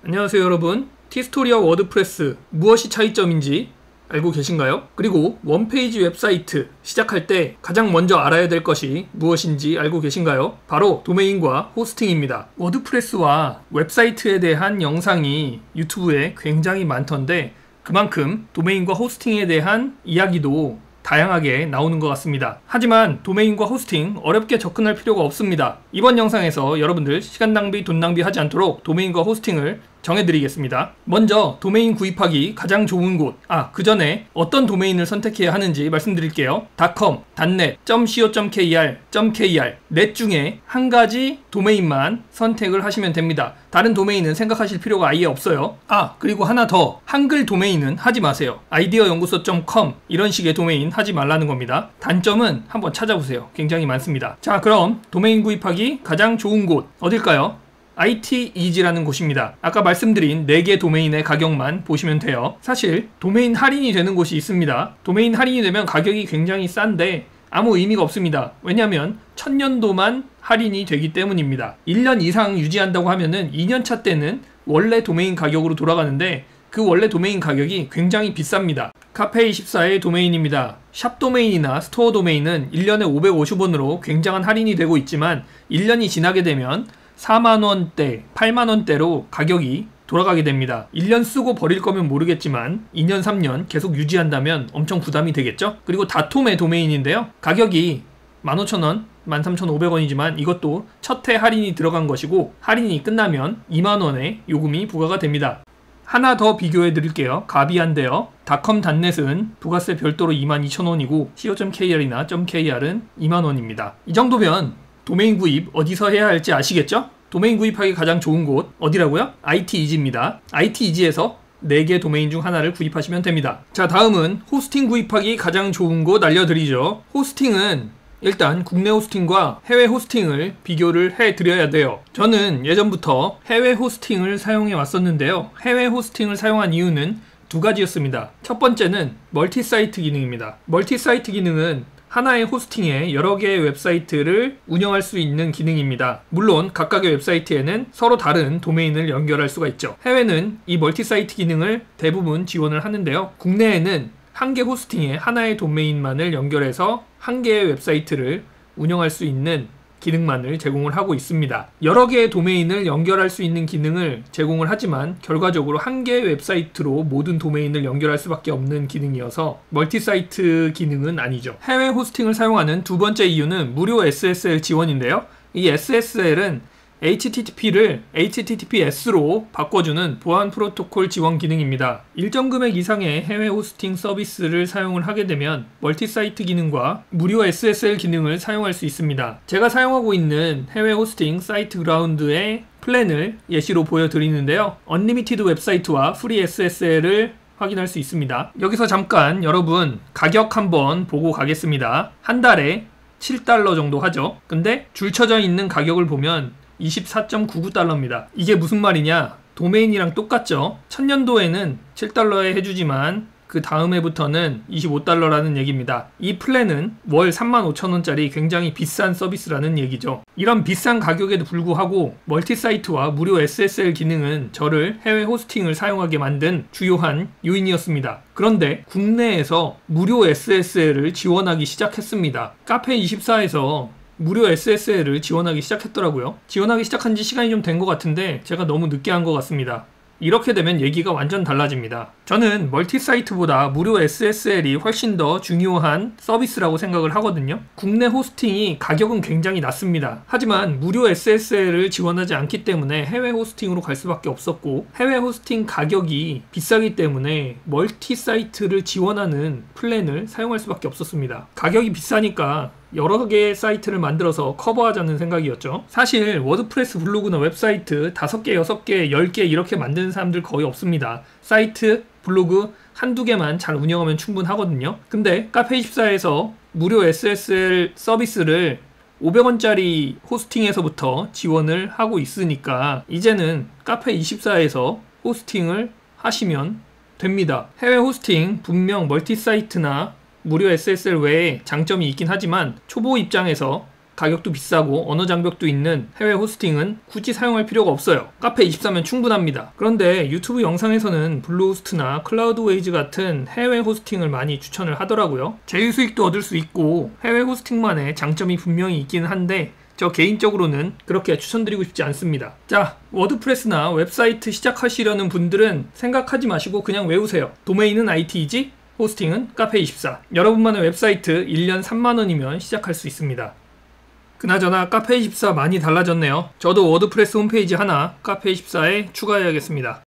안녕하세요 여러분. 티스토리와 워드프레스 무엇이 차이점인지 알고 계신가요? 그리고 원페이지 웹사이트 시작할 때 가장 먼저 알아야 될 것이 무엇인지 알고 계신가요? 바로 도메인과 호스팅입니다. 워드프레스와 웹사이트에 대한 영상이 유튜브에 굉장히 많던데 그만큼 도메인과 호스팅에 대한 이야기도 다양하게 나오는 것 같습니다. 하지만 도메인과 호스팅 어렵게 접근할 필요가 없습니다. 이번 영상에서 여러분들 시간 낭비, 돈 낭비하지 않도록 도메인과 호스팅을 정해드리겠습니다. 먼저 도메인 구입하기 가장 좋은 곳, 그 전에 어떤 도메인을 선택해야 하는지 말씀드릴게요. .com, .net, .co.kr, .kr 넷 중에 한 가지 도메인만 선택을 하시면 됩니다. 다른 도메인은 생각하실 필요가 아예 없어요. 그리고 하나 더, 한글 도메인은 하지 마세요. 아이디어연구소.com 이런 식의 도메인 하지 말라는 겁니다. 단점은 한번 찾아보세요. 굉장히 많습니다. 자, 그럼 도메인 구입하기 가장 좋은 곳 어딜까요? ITEasy라는 곳입니다. 아까 말씀드린 4개 도메인의 가격만 보시면 돼요. 사실 도메인 할인이 되는 곳이 있습니다. 도메인 할인이 되면 가격이 굉장히 싼데 아무 의미가 없습니다. 왜냐하면 1000년도만 할인이 되기 때문입니다. 1년 이상 유지한다고 하면은 2년차 때는 원래 도메인 가격으로 돌아가는데 그 원래 도메인 가격이 굉장히 비쌉니다. 카페24의 도메인입니다. 샵 도메인이나 스토어 도메인은 1년에 550원으로 굉장한 할인이 되고 있지만 1년이 지나게 되면 4만원대, 8만원대로 가격이 돌아가게 됩니다. 1년 쓰고 버릴 거면 모르겠지만 2년, 3년 계속 유지한다면 엄청 부담이 되겠죠? 그리고 다톰의 도메인인데요. 가격이 15,000원, 13,500원이지만 이것도 첫 해 할인이 들어간 것이고 할인이 끝나면 2만원의 요금이 부과가 됩니다. 하나 더 비교해 드릴게요. 가비한데요. .com, .net은 부가세 별도로 22,000원이고 co.kr이나 .kr은 2만원입니다. 이 정도면 도메인 구입 어디서 해야 할지 아시겠죠? 도메인 구입하기 가장 좋은 곳 어디라고요? ITEasy입니다. ITEasy에서 4개 도메인 중 하나를 구입하시면 됩니다. 자, 다음은 호스팅 구입하기 가장 좋은 곳 알려드리죠. 호스팅은 일단 국내 호스팅과 해외 호스팅을 비교를 해드려야 돼요. 저는 예전부터 해외 호스팅을 사용해 왔었는데요. 해외 호스팅을 사용한 이유는 두 가지였습니다. 첫 번째는 멀티사이트 기능입니다. 멀티사이트 기능은 하나의 호스팅에 여러 개의 웹사이트를 운영할 수 있는 기능입니다. 물론 각각의 웹사이트에는 서로 다른 도메인을 연결할 수가 있죠. 해외는 이 멀티사이트 기능을 대부분 지원을 하는데요. 국내에는 한 개 호스팅에 하나의 도메인만을 연결해서 한 개의 웹사이트를 운영할 수 있는 기능만을 제공을 하고 있습니다. 여러 개의 도메인을 연결할 수 있는 기능을 제공을 하지만 결과적으로 한 개의 웹사이트로 모든 도메인을 연결할 수밖에 없는 기능이어서 멀티사이트 기능은 아니죠. 해외 호스팅을 사용하는 두 번째 이유는 무료 SSL 지원인데요. 이 SSL은 HTTP를 HTTPS로 바꿔주는 보안 프로토콜 지원 기능입니다. 일정 금액 이상의 해외 호스팅 서비스를 사용을 하게 되면 멀티사이트 기능과 무료 SSL 기능을 사용할 수 있습니다. 제가 사용하고 있는 해외 호스팅 사이트그라운드의 플랜을 예시로 보여드리는데요. 언리미티드 웹사이트와 프리 SSL을 확인할 수 있습니다. 여기서 잠깐 여러분 가격 한번 보고 가겠습니다. 한 달에 $7 정도 하죠. 근데 줄 쳐져 있는 가격을 보면 24.99달러입니다. 이게 무슨 말이냐? 도메인이랑 똑같죠? 1000년도에는 $7에 해주지만 그 다음 해부터는 25달러라는 얘기입니다. 이 플랜은 월 35,000원짜리 굉장히 비싼 서비스라는 얘기죠. 이런 비싼 가격에도 불구하고 멀티사이트와 무료 SSL 기능은 저를 해외 호스팅을 사용하게 만든 주요한 요인이었습니다. 그런데 국내에서 무료 SSL을 지원하기 시작했습니다. 카페24에서 무료 SSL을 지원하기 시작했더라고요. 지원하기 시작한 지 시간이 좀 된 것 같은데 제가 너무 늦게 한 것 같습니다. 이렇게 되면 얘기가 완전 달라집니다. 저는 멀티사이트보다 무료 SSL이 훨씬 더 중요한 서비스라고 생각을 하거든요. 국내 호스팅이 가격은 굉장히 낮습니다. 하지만 무료 SSL을 지원하지 않기 때문에 해외 호스팅으로 갈 수밖에 없었고 해외 호스팅 가격이 비싸기 때문에 멀티사이트를 지원하는 플랜을 사용할 수밖에 없었습니다. 가격이 비싸니까 여러 개의 사이트를 만들어서 커버하자는 생각이었죠. 사실 워드프레스 블로그나 웹사이트 5개, 6개, 10개 이렇게 만드는 사람들 거의 없습니다. 사이트, 블로그 한두 개만 잘 운영하면 충분하거든요. 근데 카페24에서 무료 SSL 서비스를 500원짜리 호스팅에서부터 지원을 하고 있으니까 이제는 카페24에서 호스팅을 하시면 됩니다. 해외 호스팅 분명 멀티사이트나 무료 SSL 외에 장점이 있긴 하지만 초보 입장에서 가격도 비싸고 언어 장벽도 있는 해외 호스팅은 굳이 사용할 필요가 없어요. 카페24면 충분합니다. 그런데 유튜브 영상에서는 블루호스트나 클라우드웨이즈 같은 해외 호스팅을 많이 추천을 하더라고요. 제휴 수익도 얻을 수 있고 해외 호스팅만의 장점이 분명히 있긴 한데 저 개인적으로는 그렇게 추천드리고 싶지 않습니다. 자, 워드프레스나 웹사이트 시작하시려는 분들은 생각하지 마시고 그냥 외우세요. 도메인은 IT이지, 호스팅은 카페24. 여러분만의 웹사이트 1년 3만원이면 시작할 수 있습니다. 그나저나 카페24 많이 달라졌네요. 저도 워드프레스 홈페이지 하나 카페24에 추가해야겠습니다.